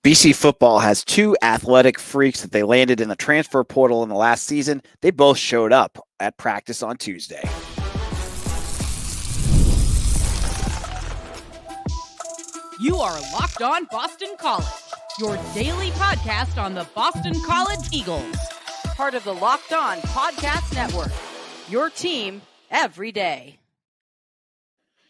BC football has two athletic freaks that they landed in the transfer portal in the last season. They both showed up at practice on Tuesday. You are Locked On Boston College, your daily podcast on the Boston College Eagles. Part of the Locked On Podcast Network, your team every day.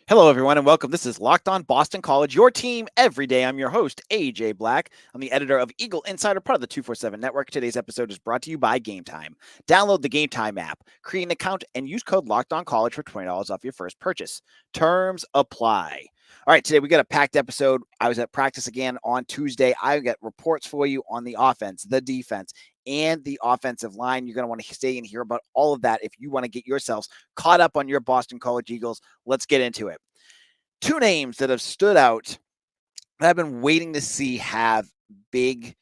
Hello, everyone, and welcome. This is Locked On Boston College, your team every day. I'm your host, AJ Black. I'm the editor of Eagle Insider, part of the 247 Network. Today's episode is brought to you by GameTime. Download the GameTime app, create an account, and use code Locked On College for $20 off your first purchase. Terms apply. All right, today we got a packed episode. I was at practice again on Tuesday. I got reports for you on the offense, the defense, and the offensive line. You're going to want to stay and hear about all of that if you want to get yourselves caught up on your Boston College Eagles. Let's get into it. Two names that have stood out that I've been waiting to see have big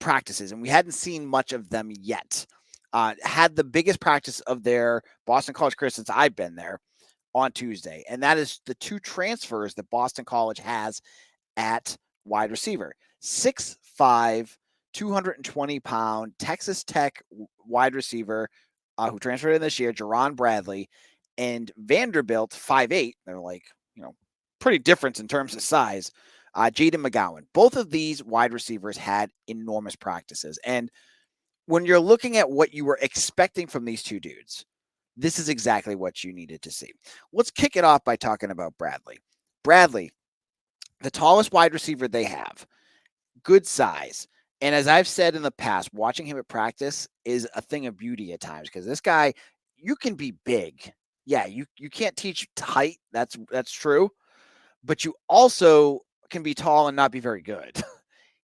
practices, and we hadn't seen much of them yet. Had the biggest practice of their Boston College career since I've been there on Tuesday, and that is the two transfers that Boston College has at wide receiver. 6'5", 220-pound Texas Tech wide receiver who transferred in this year, Jerand Bradley, and Vanderbilt, 5'8". They're like, pretty different in terms of size. Jayden McGowan. Both of these wide receivers had enormous practices. And when you're looking at what you were expecting from these two dudes, this is exactly what you needed to see. Let's kick it off by talking about Bradley. Bradley, the tallest wide receiver they have, good size. And as I've said in the past, watching him at practice is a thing of beauty at times because this guy, you can be big. Yeah, you can't teach height. That's true. But you also can be tall and not be very good.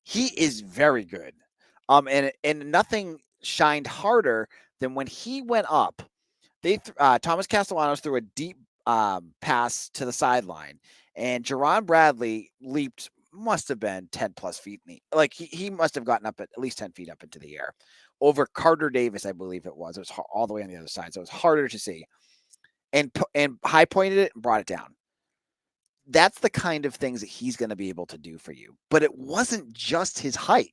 He is very good. And nothing shined harder than when he went up. Thomas Castellanos threw a deep pass to the sideline, and Jerand Bradley leaped, must have been 10 plus feet. Like he must have gotten up at least 10 feet up into the air over Carter Davis, I believe it was. It was all the way on the other side, so it was harder to see. And high pointed it and brought it down. That's the kind of things that he's going to be able to do for you. But it wasn't just his height.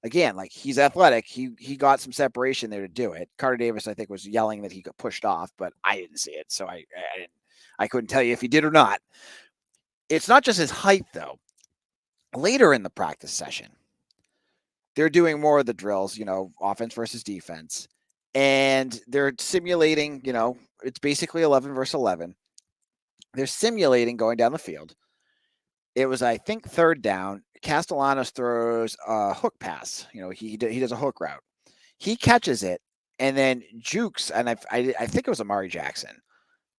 Again, like he's athletic. He got some separation there to do it. Carter Davis, I think, was yelling that he got pushed off, but I didn't see it, so I couldn't tell you if he did or not. It's not just his height, though. Later in the practice session, they're doing more of the drills, offense versus defense, and they're simulating, it's basically 11 versus 11. They're simulating going down the field. It was, I think, third down. Castellanos throws a hook pass. He does a hook route. He catches it and then jukes, and I think it was Amari Jackson,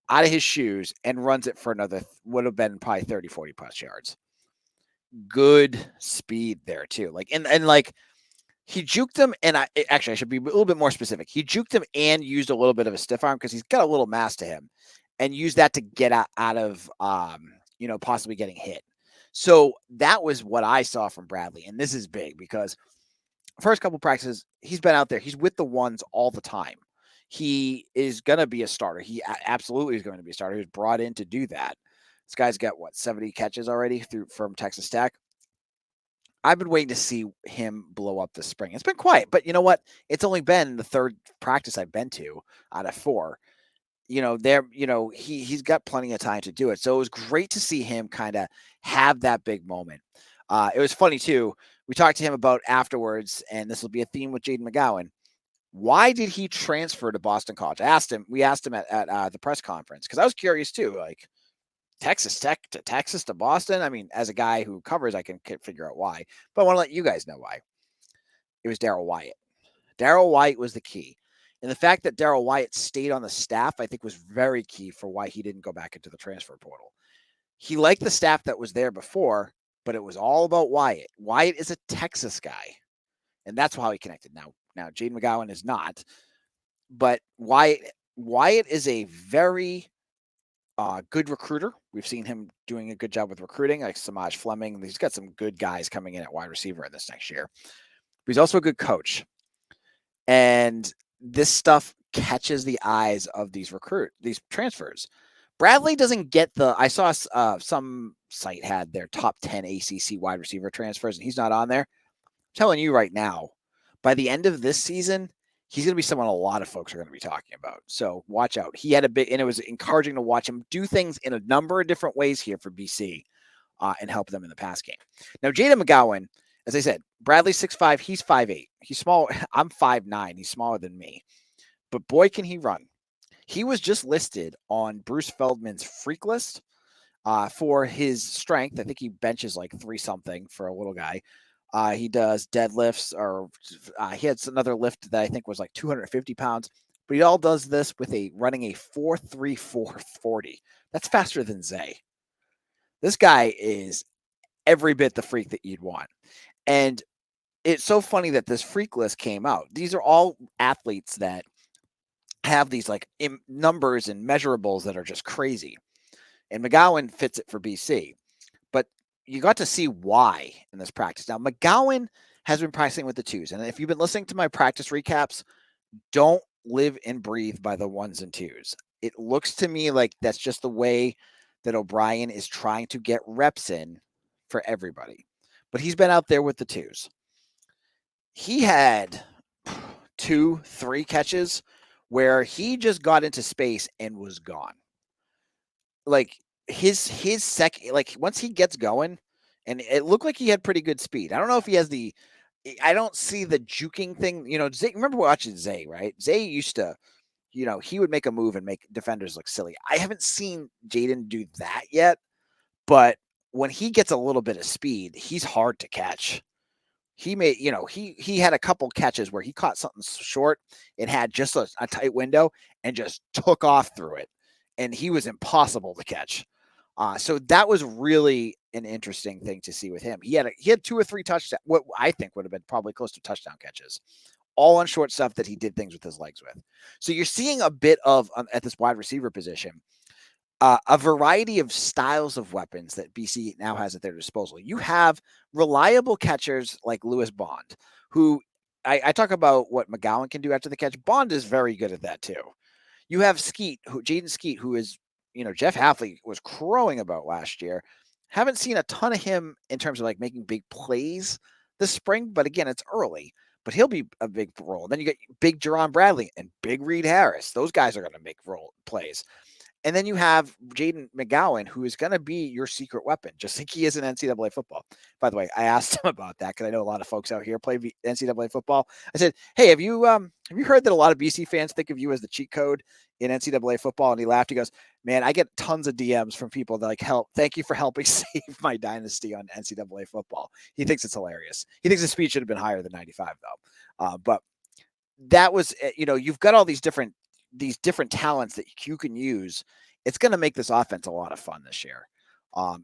out of his shoes and runs it for another, would have been probably 30, 40 plus yards. Good speed there too. He juked him, and I should be a little bit more specific. He juked him and used a little bit of a stiff arm because he's got a little mass to him, and used that to get out of possibly getting hit. So that was what I saw from Bradley, and this is big because first couple practices, he's been out there. He's with the ones all the time. He is going to be a starter. He absolutely is going to be a starter. He was brought in to do that. This guy's got, 70 catches already from Texas Tech. I've been waiting to see him blow up this spring. It's been quiet, but you know what? It's only been the third practice I've been to out of 4. He's got plenty of time to do it. So it was great to see him kind of have that big moment. It was funny too. We talked to him about afterwards, and this will be a theme with Jayden McGowan. Why did he transfer to Boston College? We asked him at the press conference because I was curious too. Like Texas Tech to Texas to Boston. I mean, as a guy who covers, I can figure out why, but I want to let you guys know why. It was Darrell Wyatt. Darrell Wyatt was the key. And the fact that Darrell Wyatt stayed on the staff, I think, was very key for why he didn't go back into the transfer portal. He liked the staff that was there before, but it was all about Wyatt. Wyatt is a Texas guy, and that's how he connected. Now Jayden McGowan is not, but Wyatt is a very good recruiter. We've seen him doing a good job with recruiting, like Samaj Fleming. He's got some good guys coming in at wide receiver in this next year. But he's also a good coach. And this stuff catches the eyes of these transfers. Bradley doesn't get the. I saw some site had their top 10 ACC wide receiver transfers, and he's not on there. I'm telling you right now, by the end of this season, he's going to be someone a lot of folks are going to be talking about. So watch out. He had a bit, and it was encouraging to watch him do things in a number of different ways here for BC and help them in the pass game. Now, Jayden McGowan, as I said, Bradley's 6'5", he's 5'8". He's small. I'm 5'9". He's smaller than me. But boy, can he run. He was just listed on Bruce Feldman's freak list for his strength. I think he benches like 3-something for a little guy. He does deadlifts, or he had another lift that I think was like 250 pounds. But he all does this with running a 4.3440. That's faster than Zay. This guy is every bit the freak that you'd want. And it's so funny that this freak list came out. These are all athletes that have these like numbers and measurables that are just crazy. And McGowan fits it for BC. But you got to see why in this practice. Now, McGowan has been practicing with the twos. And if you've been listening to my practice recaps, don't live and breathe by the ones and twos. It looks to me like that's just the way that O'Brien is trying to get reps in for everybody. But he's been out there with the twos. He had 2-3 catches where he just got into space and was gone. Like his second, like once he gets going, and it looked like he had pretty good speed. I don't know if he has the, I don't see the juking thing. You know, Zay, remember watching Zay, right? Zay used to, he would make a move and make defenders look silly. I haven't seen Jayden do that yet, but when he gets a little bit of speed, he's hard to catch. He made, he had a couple catches where he caught something short and had just a tight window and just took off through it. And he was impossible to catch. So that was really an interesting thing to see with him. He had 2 or 3 touchdowns, what I think would have been probably close to touchdown catches, all on short stuff that he did things with his legs with. So you're seeing a bit of, at this wide receiver position, a variety of styles of weapons that BC now has at their disposal. You have reliable catchers like Lewis Bond, who I talk about what McGowan can do after the catch. Bond is very good at that too. You have Skeet, Jayden Skeet, who is, Jeff Halfley was crowing about last year. Haven't seen a ton of him in terms of like making big plays this spring, but again, it's early. But he'll be a big role. Then you get big Jerand Bradley and big Reed Harris. Those guys are going to make role plays. And then you have Jayden McGowan, who is going to be your secret weapon, just like he is in NCAA football. By the way, I asked him about that because I know a lot of folks out here play NCAA football. I said, "Hey, have you heard that a lot of BC fans think of you as the cheat code in NCAA football?" And he laughed. He goes, "Man, I get tons of DMs from people that like help. Thank you for helping save my dynasty on NCAA football." He thinks it's hilarious. He thinks the speed should have been higher than 95 though. But that was, you've got all these different talents that you can use. It's going to make this offense a lot of fun this year.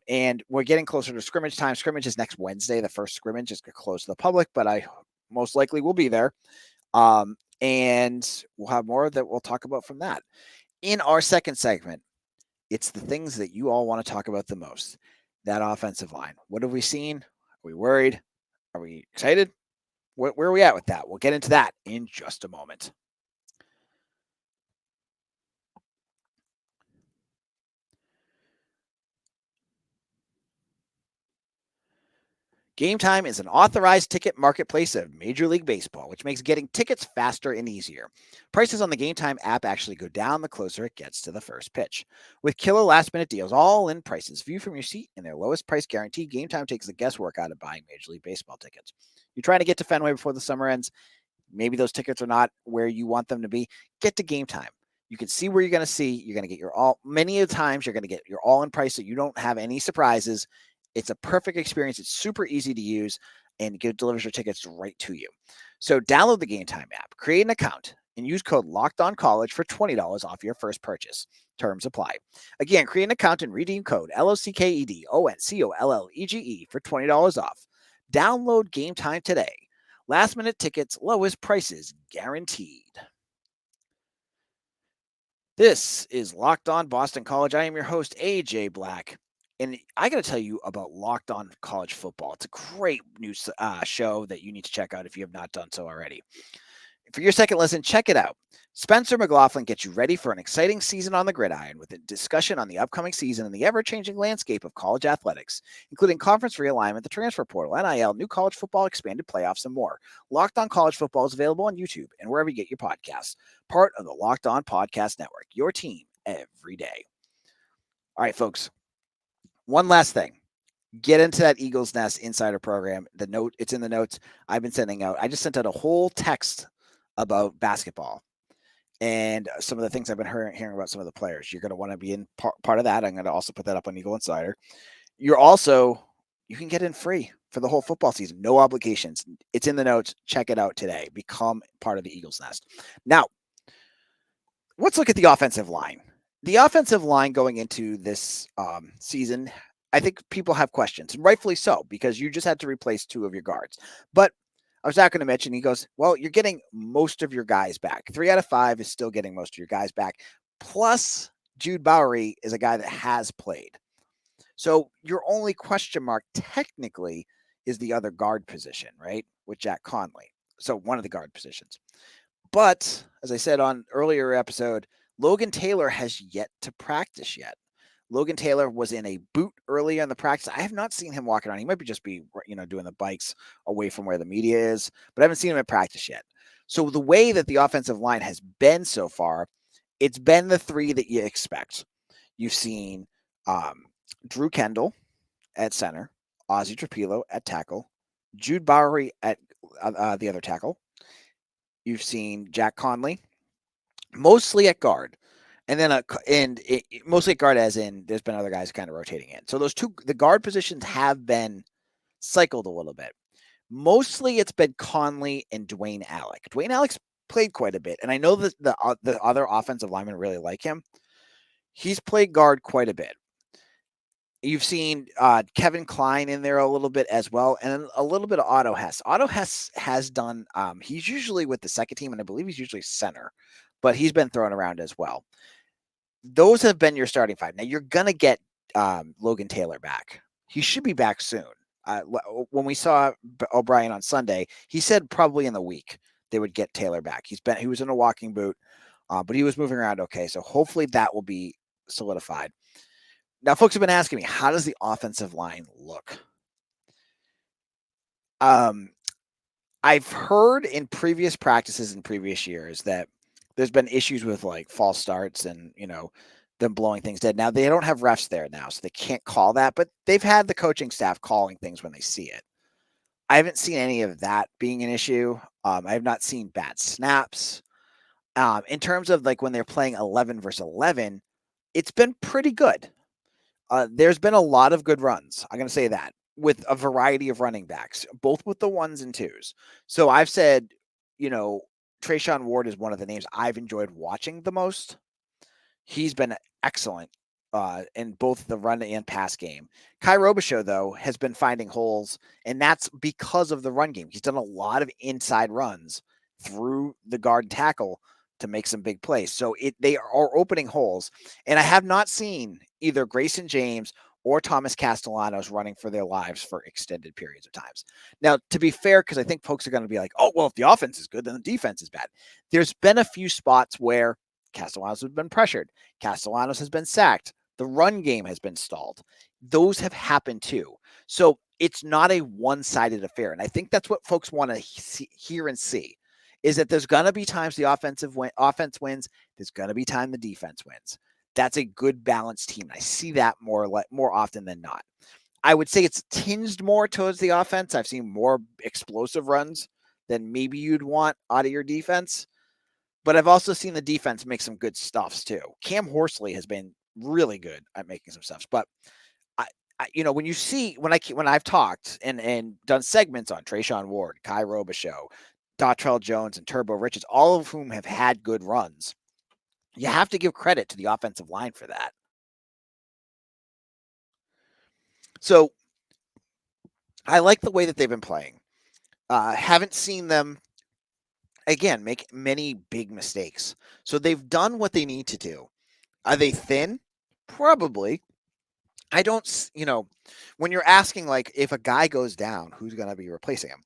And we're getting closer to scrimmage time. Scrimmage is next Wednesday. The first scrimmage is closed to the public, but I most likely will be there. And we'll have more that we'll talk about from that. In our second segment, it's the things that you all want to talk about the most. That offensive line. What have we seen? Are we worried? Are we excited? Where are we at with that? We'll get into that in just a moment. GameTime is an authorized ticket marketplace of Major League Baseball, which makes getting tickets faster and easier. Prices on the GameTime app actually go down the closer it gets to the first pitch. With killer last-minute deals, all-in prices, view from your seat, and their lowest price guarantee, GameTime takes the guesswork out of buying Major League Baseball tickets. You're trying to get to Fenway before the summer ends. Maybe those tickets are not where you want them to be. Get to GameTime. You can see where you're going to see. You're going to get many of the times you're going to get your all-in price so you don't have any surprises. It's a perfect experience. It's super easy to use, and it delivers your tickets right to you. So download the GameTime app, create an account, and use code LOCKEDONCollege for $20 off your first purchase. Terms apply. Again, create an account and redeem code LOCKEDONCOLLEGE for $20 off. Download GameTime today. Last-minute tickets, lowest prices guaranteed. This is Locked On Boston College. I am your host, AJ Black. And I got to tell you about Locked On College Football. It's a great new show that you need to check out if you have not done so already. For your second listen, check it out. Spencer McLaughlin gets you ready for an exciting season on the gridiron with a discussion on the upcoming season and the ever-changing landscape of college athletics, including conference realignment, the transfer portal, NIL, new college football, expanded playoffs, and more. Locked On College Football is available on YouTube and wherever you get your podcasts. Part of the Locked On Podcast Network, your team every day. All right, folks. One last thing. Get into that Eagles Nest Insider program. The note, it's in the notes I've been sending out. I just sent out a whole text about basketball and some of the things I've been hearing about some of the players. You're going to want to be in part of that. I'm going to also put that up on Eagle Insider. You can get in free for the whole football season. No obligations. It's in the notes. Check it out today. Become part of the Eagles Nest. Now, let's look at the offensive line. The offensive line going into this season, I think people have questions, and rightfully so, because you just had to replace two of your guards. But I was not going to mention, he goes, well, you're getting most of your guys back. 3 out of 5 is still getting most of your guys back. Plus, Jude Bowery is a guy that has played. So your only question mark technically is the other guard position, right? With Jack Conley. So one of the guard positions. But as I said on earlier episode, Logan Taylor has yet to practice yet. Logan Taylor was in a boot earlier in the practice. I have not seen him walking around. He might be just be, doing the bikes away from where the media is, but I haven't seen him at practice yet. So the way that the offensive line has been so far, it's been the three that you expect. You've seen Drew Kendall at center, Ozzy Trapilo at tackle, Jude Bowery at the other tackle. You've seen Jack Conley mostly at guard. And then mostly at guard, as in there's been other guys kind of rotating in. So the guard positions have been cycled a little bit. Mostly it's been Conley and Dwayne Alec. Dwayne Alec's played quite a bit, and I know that the other offensive linemen really like him. He's played guard quite a bit. You've seen Kevin Klein in there a little bit as well, and a little bit of Otto Hess. Otto Hess has done. He's usually with the second team, and I believe he's usually center, but he's been thrown around as well. Those have been your starting five. Now you're gonna get Logan Taylor back. He should be back soon. When we saw O'Brien on Sunday, he said probably in the week they would get Taylor back. He was in a walking boot, but he was moving around okay. So hopefully that will be solidified. Now, folks have been asking me, how does the offensive line look? I've heard in previous practices in previous years that there's been issues with like false starts and, them blowing things dead. Now, they don't have refs there now, so they can't call that, but they've had the coaching staff calling things when they see it. I haven't seen any of that being an issue. I have not seen bad snaps. In terms of like when they're playing 11 versus 11, it's been pretty good. There's been a lot of good runs. I'm going to say that with a variety of running backs, both with the 1s and 2s. So I've said, Trayshawn Ward is one of the names I've enjoyed watching the most. He's been excellent in both the run and pass game. Kai Robichaux, though, has been finding holes, and that's because of the run game. He's done a lot of inside runs through the guard tackle to make some big plays. So they are opening holes. And I have not seen either Grayson James or Thomas Castellanos running for their lives for extended periods of times. Now, to be fair, because I think folks are going to be like, oh, well, if the offense is good, then the defense is bad. There's been a few spots where Castellanos has been pressured. Castellanos has been sacked. The run game has been stalled. Those have happened too. So it's not a one-sided affair. And I think that's what folks want to hear and see, is that there's going to be times the offense wins. There's going to be time the defense wins. That's a good balanced team. I see that more often than not. I would say it's tinged more towards the offense. I've seen more explosive runs than maybe you'd want out of your defense. But I've also seen the defense make some good stuffs too. Cam Horsley has been really good at making some stuffs. But when I've talked and done segments on Trayshawn Ward, Kai Robichaux, Dottrell Jones, and Turbo Richards, all of whom have had good runs, you have to give credit to the offensive line for that. So I like the way that they've been playing. Haven't seen them, again, make many big mistakes. So they've done what they need to do. Are they thin? Probably. I don't, when you're asking, like, if a guy goes down, who's going to be replacing him?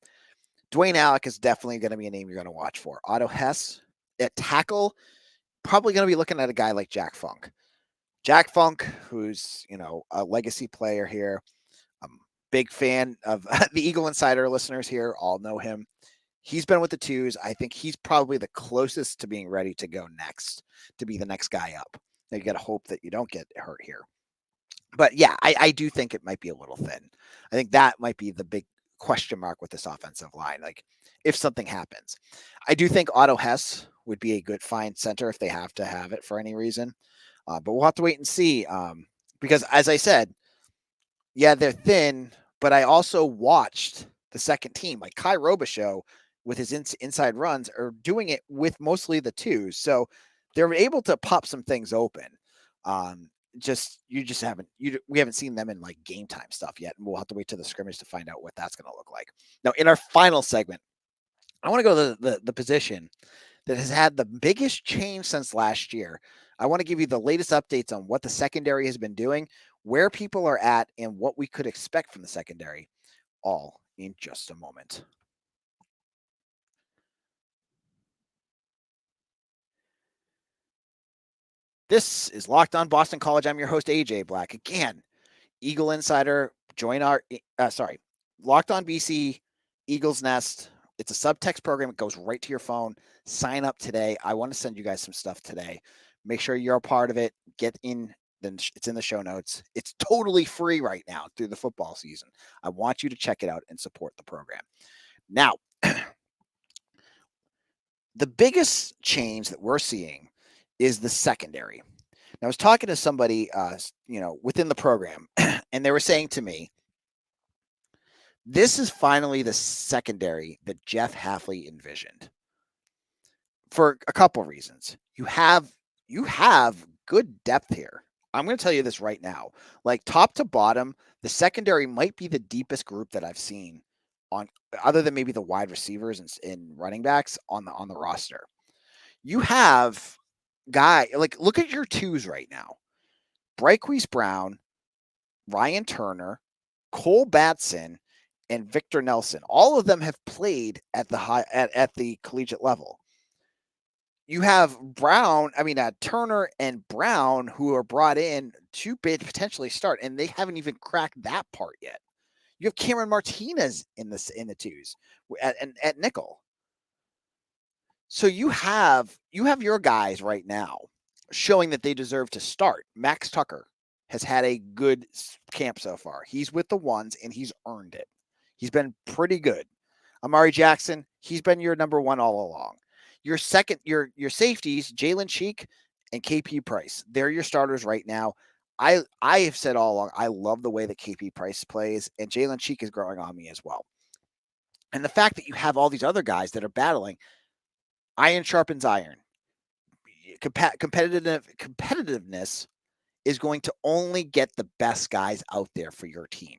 Dwayne Alec is definitely going to be a name you're going to watch for. Otto Hess at tackle, probably going to be looking at a guy like Jack Funk. Jack Funk, who's, a legacy player here. I'm big fan of the Eagle Insider listeners here, all know him. He's been with the twos. I think he's probably the closest to being ready to go next, to be the next guy up. Now you got to hope that you don't get hurt here. But yeah, I do think it might be a little thin. I think that might be the big question mark with this offensive line. Like, if something happens, I do think Otto Hess would be a good fine center if they have to have it for any reason. But we'll have to wait and see. Because as I said, yeah, they're thin, but I also watched the second team, like Kai Robichaux with his inside runs, are doing it with mostly the twos. So they're able to pop some things open. We haven't seen them in like game time stuff yet, and we'll have to wait till the scrimmage to find out what that's going to look like. Now, in our final segment, I want to go to the position that has had the biggest change since last year. I want to give you the latest updates on what the secondary has been doing, where people are at, and what we could expect from the secondary, all in just a moment. This is Locked On Boston College. I'm your host, AJ Black. Again, Eagle Insider, join our, Locked On BC, Eagles Nest. It's a subtext program. It goes right to your phone. Sign up today. I want to send you guys some stuff today. Make sure you're a part of it. Get in. Then it's in the show notes. It's totally free right now through the football season. I want you to check it out and support the program. Now, the biggest change that we're seeing is the secondary. Now, I was talking to somebody, within the program, and they were saying to me, this is finally the secondary that Jeff Hafley envisioned for a couple of reasons. You have good depth here. I'm going to tell you this right now. Like, top to bottom, the secondary might be the deepest group that I've seen on, other than maybe the wide receivers and running backs on the roster. You have look at your twos right now. Bryquise Brown, Ryan Turner, Cole Batson, and Victor Nelson. All of them have played at the collegiate level. You have Turner and Brown, who are brought in to potentially start, and they haven't even cracked that part yet. You have Cameron Martinez in the twos at nickel. So you have your guys right now showing that they deserve to start. Max Tucker has had a good camp so far. He's with the ones, and he's earned it. He's been pretty good. Amari Jackson, he's been your number one all along. Your safeties, Jalen Cheek and KP Price, they're your starters right now. I have said all along, I love the way that KP Price plays, and Jalen Cheek is growing on me as well. And the fact that you have all these other guys that are battling, iron sharpens iron. Competitiveness is going to only get the best guys out there for your team.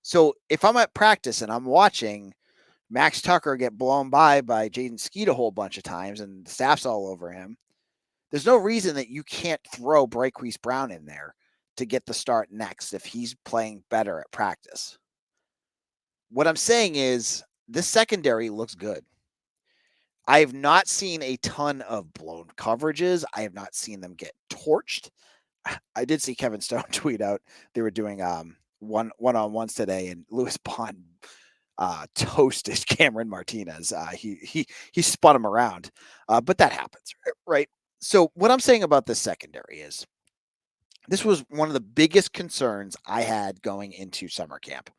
So if I'm at practice and I'm watching Max Tucker get blown by Jayden Skeet a whole bunch of times and the staff's all over him, there's no reason that you can't throw Bryquise Brown in there to get the start next if he's playing better at practice. What I'm saying is this secondary looks good. I have not seen a ton of blown coverages. I have not seen them get torched. I did see Kevin Stone tweet out they were doing one-on-ones today, and Louis Bond toasted Cameron Martinez. He spun him around, but that happens, right? So what I'm saying about this secondary is this was one of the biggest concerns I had going into summer camp,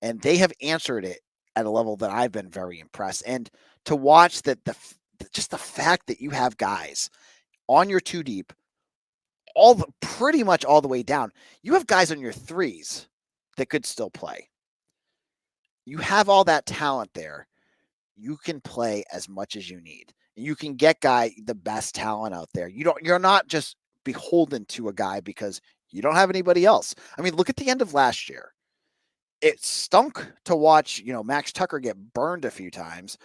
and they have answered it at a level that I've been very impressed. And to watch that just the fact that you have guys on your two deep, pretty much all the way down, you have guys on your threes that could still play. You have all that talent there. You can play as much as you need. You can get the best talent out there. You're not just beholden to a guy because you don't have anybody else. I mean, look at the end of last year. It stunk to watch, Max Tucker get burned a few times,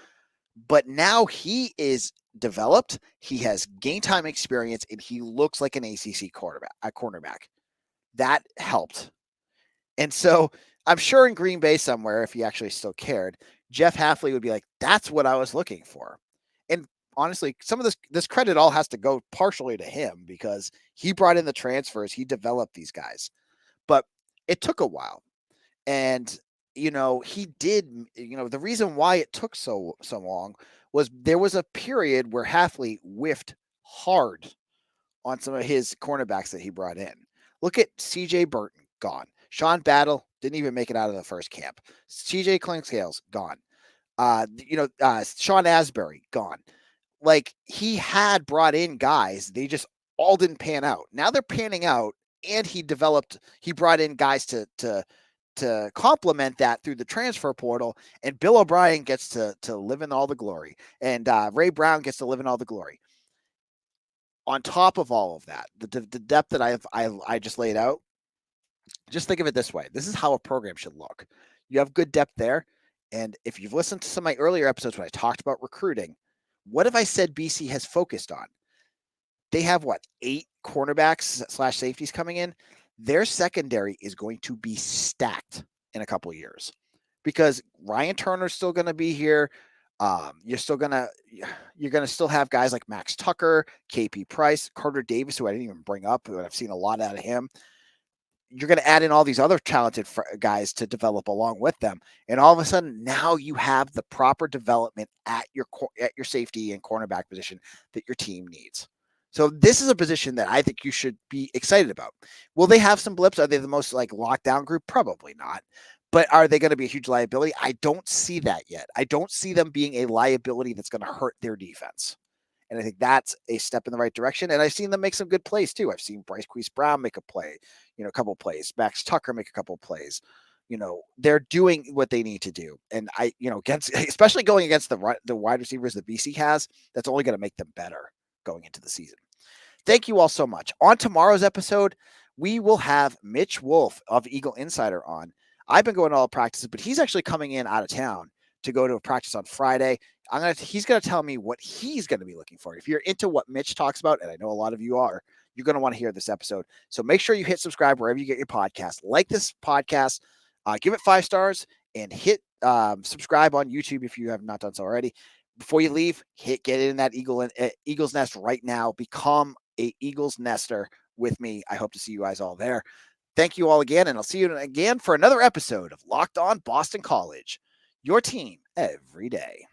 but now he is developed. He has game time experience, and he looks like an ACC cornerback. That helped. And so I'm sure in Green Bay somewhere, if he actually still cared, Jeff Halfley would be like, "That's what I was looking for." And honestly, some of this credit all has to go partially to him because he brought in the transfers, he developed these guys. But it took a while. And he did, the reason why it took so long was there was a period where Halfley whiffed hard on some of his cornerbacks that he brought in. Look at CJ Burton, gone. Sean Battle didn't even make it out of the first camp. CJ Clinkscales, gone. Sean Asbury, gone. Like, he had brought in guys, they just all didn't pan out. Now they're panning out, and he brought in guys to complement that through the transfer portal, and Bill O'Brien gets to live in all the glory, and Ray Brown gets to live in all the glory. On top of all of that, the depth that I just laid out, just think of it this way. This is how a program should look. You have good depth there, and if you've listened to some of my earlier episodes when I talked about recruiting, what have I said BC has focused on? They have 8 cornerbacks / safeties coming in. Their secondary is going to be stacked in a couple of years because Ryan Turner's still going to be here. You're going to still have guys like Max Tucker, KP Price, Carter Davis, who I didn't even bring up, but I've seen a lot out of him. You're going to add in all these other talented guys to develop along with them. And all of a sudden, now you have the proper development at your safety and cornerback position that your team needs. So this is a position that I think you should be excited about. Will they have some blips? Are they the most lockdown group? Probably not. But are they going to be a huge liability? I don't see that yet. I don't see them being a liability that's going to hurt their defense. And I think that's a step in the right direction. And I've seen them make some good plays too. I've seen Bryce Queese Brown make a play, a couple of plays. Max Tucker make a couple of plays. They're doing what they need to do. And especially going against the wide receivers that BC has, that's only going to make them better going into the season. Thank you all so much. On tomorrow's episode, we will have Mitch Wolf of Eagle Insider on. I've been going to all practices, but he's actually coming in out of town to go to a practice on Friday. He's going to tell me what he's going to be looking for. If you're into what Mitch talks about, and I know a lot of you are, you're going to want to hear this episode. So make sure you hit subscribe wherever you get your podcast. Like this podcast, give it 5 stars, and hit subscribe on YouTube if you have not done so already. Before you leave, get in that Eagle's Nest right now. Become a Eagles Nester with me. I hope to see you guys all there. Thank you all again, and I'll see you again for another episode of Locked On Boston College, your team every day.